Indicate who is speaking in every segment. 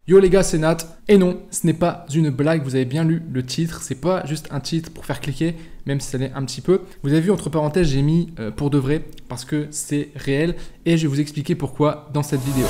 Speaker 1: Yo les gars, c'est Nat. Et non, ce n'est pas une blague, vous avez bien lu le titre, c'est pas juste un titre pour faire cliquer, même si ça l'est un petit peu. Vous avez vu, entre parenthèses, j'ai mis pour de vrai, parce que c'est réel, et je vais vous expliquer pourquoi dans cette vidéo.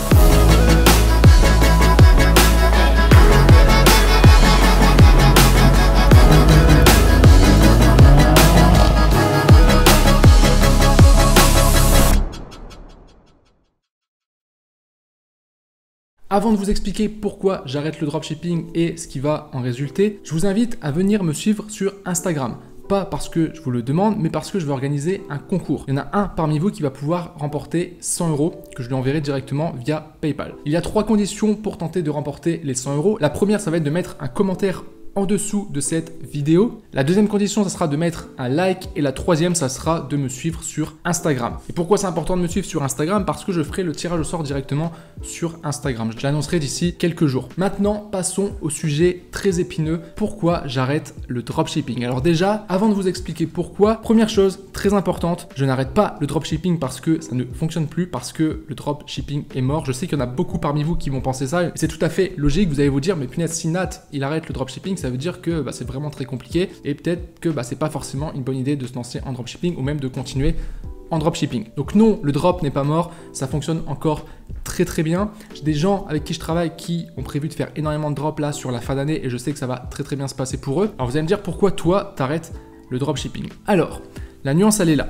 Speaker 1: Avant de vous expliquer pourquoi j'arrête le dropshipping et ce qui va en résulter, je vous invite à venir me suivre sur Instagram. Pas parce que je vous le demande, mais parce que je vais organiser un concours. Il y en a un parmi vous qui va pouvoir remporter 100 € que je lui enverrai directement via PayPal. Il y a 3 conditions pour tenter de remporter les 100 €. La première, ça va être de mettre un commentaire en dessous de cette vidéo. La deuxième condition, ça sera de mettre un like et la troisième, ça sera de me suivre sur Instagram. Et pourquoi c'est important de me suivre sur Instagram? Parce que je ferai le tirage au sort directement sur Instagram. Je l'annoncerai d'ici quelques jours. Maintenant, passons au sujet très épineux. Pourquoi j'arrête le dropshipping? Alors déjà, avant de vous expliquer pourquoi, première chose très importante, je n'arrête pas le dropshipping parce que ça ne fonctionne plus, parce que le dropshipping est mort. Je sais qu'il y en a beaucoup parmi vous qui vont penser ça. C'est tout à fait logique. Vous allez vous dire, mais punaise, si Nat, il arrête le dropshipping, ça veut dire que c'est vraiment très compliqué et peut-être que c'est pas forcément une bonne idée de se lancer en dropshipping ou même de continuer en dropshipping. Donc non, le drop n'est pas mort, ça fonctionne encore très bien. J'ai des gens avec qui je travaille qui ont prévu de faire énormément de drop là sur la fin d'année et je sais que ça va très bien se passer pour eux. Alors vous allez me dire pourquoi toi t'arrêtes le dropshipping. Alors, la nuance elle est là.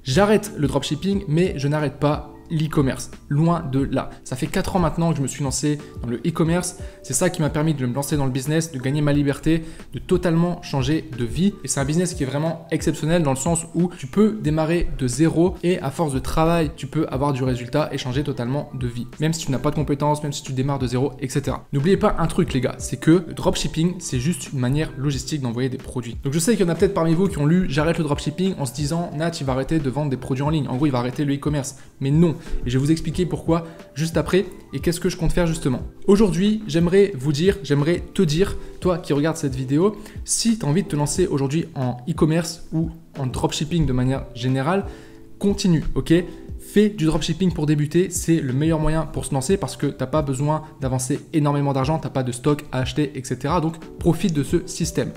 Speaker 1: J'arrête le dropshipping mais je n'arrête pas l'e-commerce, loin de là. Ça fait 4 ans maintenant que je me suis lancé dans le e-commerce. C'est ça qui m'a permis de me lancer dans le business, de gagner ma liberté, de totalement changer de vie. Et c'est un business qui est vraiment exceptionnel dans le sens où tu peux démarrer de zéro et à force de travail, tu peux avoir du résultat et changer totalement de vie. Même si tu n'as pas de compétences, même si tu démarres de zéro, etc. N'oubliez pas un truc les gars, c'est que le dropshipping, c'est juste une manière logistique d'envoyer des produits. Donc je sais qu'il y en a peut-être parmi vous qui ont lu « J'arrête le dropshipping » en se disant « Nat, il va arrêter de vendre des produits en ligne. En gros, il va arrêter le e-commerce. » Mais non. Et je vais vous expliquer pourquoi juste après et qu'est-ce que je compte faire justement. Aujourd'hui, j'aimerais te dire, toi qui regardes cette vidéo, si tu as envie de te lancer aujourd'hui en e-commerce ou en dropshipping de manière générale, continue, ok? Fais du dropshipping pour débuter, c'est le meilleur moyen pour se lancer parce que tu n'as pas besoin d'avancer énormément d'argent, tu n'as pas de stock à acheter, etc. Donc profite de ce système.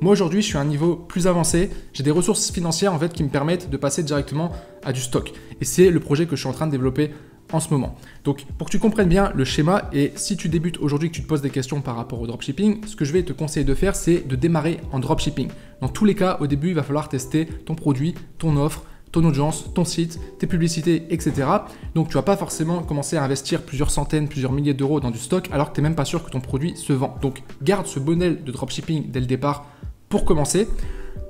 Speaker 1: Moi aujourd'hui, je suis à un niveau plus avancé, j'ai des ressources financières en fait qui me permettent de passer directement à du stock. Et c'est le projet que je suis en train de développer en ce moment. Donc pour que tu comprennes bien le schéma et si tu débutes aujourd'hui, que tu te poses des questions par rapport au dropshipping, ce que je vais te conseiller de faire, c'est de démarrer en dropshipping. Dans tous les cas, au début, il va falloir tester ton produit, ton offre, ton audience, ton site, tes publicités, etc. Donc tu vas pas forcément commencer à investir plusieurs centaines, plusieurs milliers d'euros dans du stock alors que tu n'es même pas sûr que ton produit se vend. Donc garde ce modèle de dropshipping dès le départ pour commencer.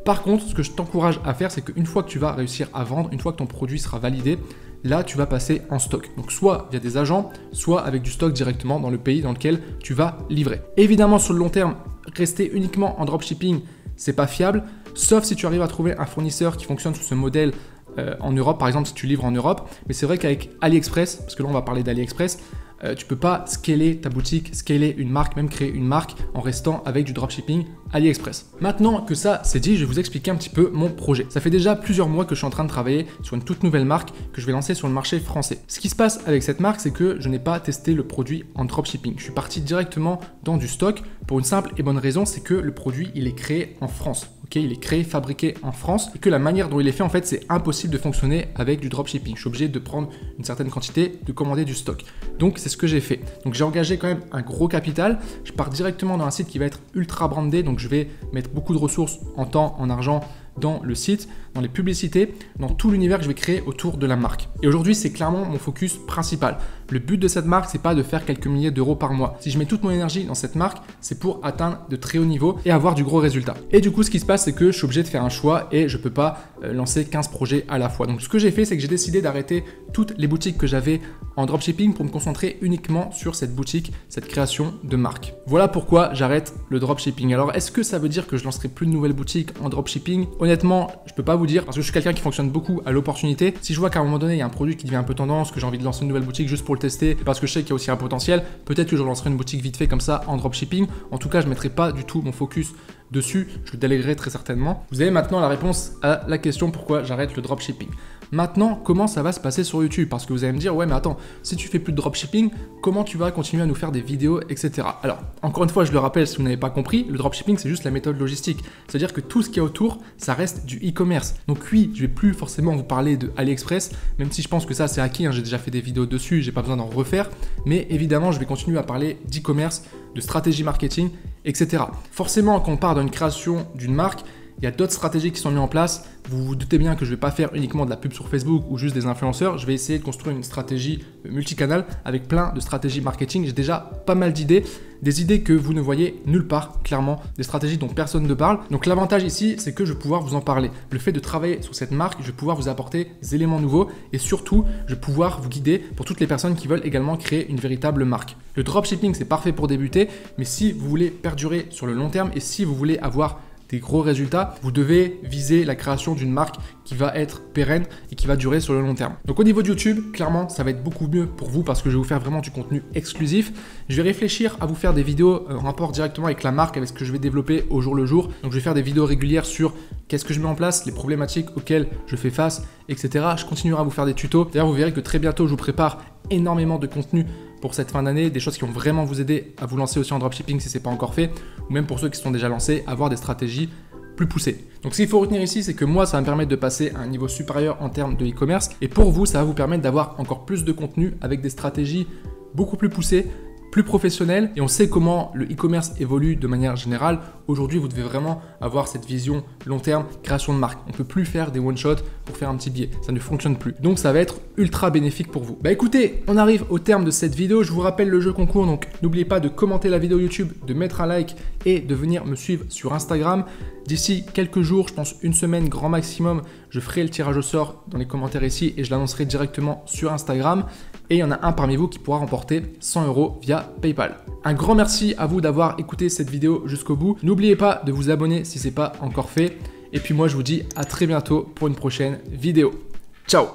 Speaker 1: Par contre, ce que je t'encourage à faire, c'est qu'une fois que tu vas réussir à vendre, une fois que ton produit sera validé, là tu vas passer en stock. Donc soit via des agents, soit avec du stock directement dans le pays dans lequel tu vas livrer. Évidemment, sur le long terme, rester uniquement en dropshipping, c'est pas fiable, sauf si tu arrives à trouver un fournisseur qui fonctionne sous ce modèle en Europe, par exemple si tu livres en Europe. Mais c'est vrai qu'avec AliExpress, parce que là on va parler d'AliExpress, tu peux pas scaler ta boutique, scaler une marque, même créer une marque en restant avec du dropshipping AliExpress. Maintenant que ça c'est dit, je vais vous expliquer un petit peu mon projet. Ça fait déjà plusieurs mois que je suis en train de travailler sur une toute nouvelle marque que je vais lancer sur le marché français. Ce qui se passe avec cette marque, c'est que je n'ai pas testé le produit en dropshipping. Je suis parti directement dans du stock pour une simple et bonne raison, c'est que le produit il est créé en France. Okay, il est créé, fabriqué en France et que la manière dont il est fait, en fait, c'est impossible de fonctionner avec du dropshipping. Je suis obligé de prendre une certaine quantité, de commander du stock. Donc, c'est ce que j'ai fait. Donc, j'ai engagé quand même un gros capital. Je pars directement dans un site qui va être ultra brandé. Donc, je vais mettre beaucoup de ressources en temps, en argent dans le site, dans les publicités, dans tout l'univers que je vais créer autour de la marque. Et aujourd'hui, c'est clairement mon focus principal. Le but de cette marque, c'est pas de faire quelques milliers d'euros par mois. Si je mets toute mon énergie dans cette marque, c'est pour atteindre de très hauts niveaux et avoir du gros résultat. Et du coup, ce qui se passe, c'est que je suis obligé de faire un choix et je peux pas lancer 15 projets à la fois. Donc, ce que j'ai fait, c'est que j'ai décidé d'arrêter toutes les boutiques que j'avais en dropshipping pour me concentrer uniquement sur cette boutique, cette création de marque. Voilà pourquoi j'arrête le dropshipping. Alors, est-ce que ça veut dire que je lancerai plus de nouvelles boutiques en dropshipping? Honnêtement, je peux pas vous dire parce que je suis quelqu'un qui fonctionne beaucoup à l'opportunité. Si je vois qu'à un moment donné, il y a un produit qui devient un peu tendance, que j'ai envie de lancer une nouvelle boutique juste pour le tester parce que je sais qu'il y a aussi un potentiel, peut-être que je lancerai une boutique vite fait comme ça en dropshipping. En tout cas, je mettrai pas du tout mon focus dessus, je le déléguerai très certainement. Vous avez maintenant la réponse à la question pourquoi j'arrête le dropshipping. Maintenant, comment ça va se passer sur YouTube? Parce que vous allez me dire, ouais, mais attends, si tu fais plus de dropshipping, comment tu vas continuer à nous faire des vidéos, etc. Alors, encore une fois, je le rappelle, si vous n'avez pas compris, le dropshipping, c'est juste la méthode logistique. C'est-à-dire que tout ce qu'il y a autour, ça reste du e-commerce. Donc oui, je vais plus forcément vous parler de AliExpress, même si je pense que ça, c'est acquis, hein, j'ai déjà fait des vidéos dessus, j'ai pas besoin d'en refaire. Mais évidemment, je vais continuer à parler d'e-commerce, de stratégie marketing, etc. Forcément, quand on part dans une création d'une marque, il y a d'autres stratégies qui sont mises en place. Vous vous doutez bien que je ne vais pas faire uniquement de la pub sur Facebook ou juste des influenceurs. Je vais essayer de construire une stratégie multicanal avec plein de stratégies marketing. J'ai déjà pas mal d'idées, des idées que vous ne voyez nulle part, clairement, des stratégies dont personne ne parle. Donc l'avantage ici, c'est que je vais pouvoir vous en parler. Le fait de travailler sur cette marque, je vais pouvoir vous apporter des éléments nouveaux et surtout, je vais pouvoir vous guider pour toutes les personnes qui veulent également créer une véritable marque. Le dropshipping, c'est parfait pour débuter, mais si vous voulez perdurer sur le long terme et si vous voulez avoir des gros résultats, vous devez viser la création d'une marque qui va être pérenne et qui va durer sur le long terme. Donc au niveau de YouTube, clairement, ça va être beaucoup mieux pour vous parce que je vais vous faire vraiment du contenu exclusif. Je vais réfléchir à vous faire des vidéos en rapport directement avec la marque, avec ce que je vais développer au jour le jour. Donc je vais faire des vidéos régulières sur qu'est-ce que je mets en place, les problématiques auxquelles je fais face, etc. Je continuerai à vous faire des tutos. D'ailleurs, vous verrez que très bientôt, je vous prépare énormément de contenu pour cette fin d'année, des choses qui vont vraiment vous aider à vous lancer aussi en dropshipping si ce n'est pas encore fait, ou même pour ceux qui sont déjà lancés, avoir des stratégies plus poussées. Donc ce qu'il faut retenir ici, c'est que moi, ça va me permettre de passer à un niveau supérieur en termes de e-commerce, et pour vous, ça va vous permettre d'avoir encore plus de contenu avec des stratégies beaucoup plus poussées, plus professionnel, et on sait comment le e-commerce évolue de manière générale. Aujourd'hui, vous devez vraiment avoir cette vision long terme, création de marque. On ne peut plus faire des one-shots pour faire un petit billet, ça ne fonctionne plus. Donc ça va être ultra bénéfique pour vous. Bah écoutez, on arrive au terme de cette vidéo. Je vous rappelle le jeu concours, donc n'oubliez pas de commenter la vidéo YouTube, de mettre un like et de venir me suivre sur Instagram. D'ici quelques jours, je pense une semaine grand maximum, je ferai le tirage au sort dans les commentaires ici et je l'annoncerai directement sur Instagram. Et il y en a un parmi vous qui pourra remporter 100 € via PayPal. Un grand merci à vous d'avoir écouté cette vidéo jusqu'au bout. N'oubliez pas de vous abonner si ce n'est pas encore fait. Et puis moi, je vous dis à très bientôt pour une prochaine vidéo. Ciao!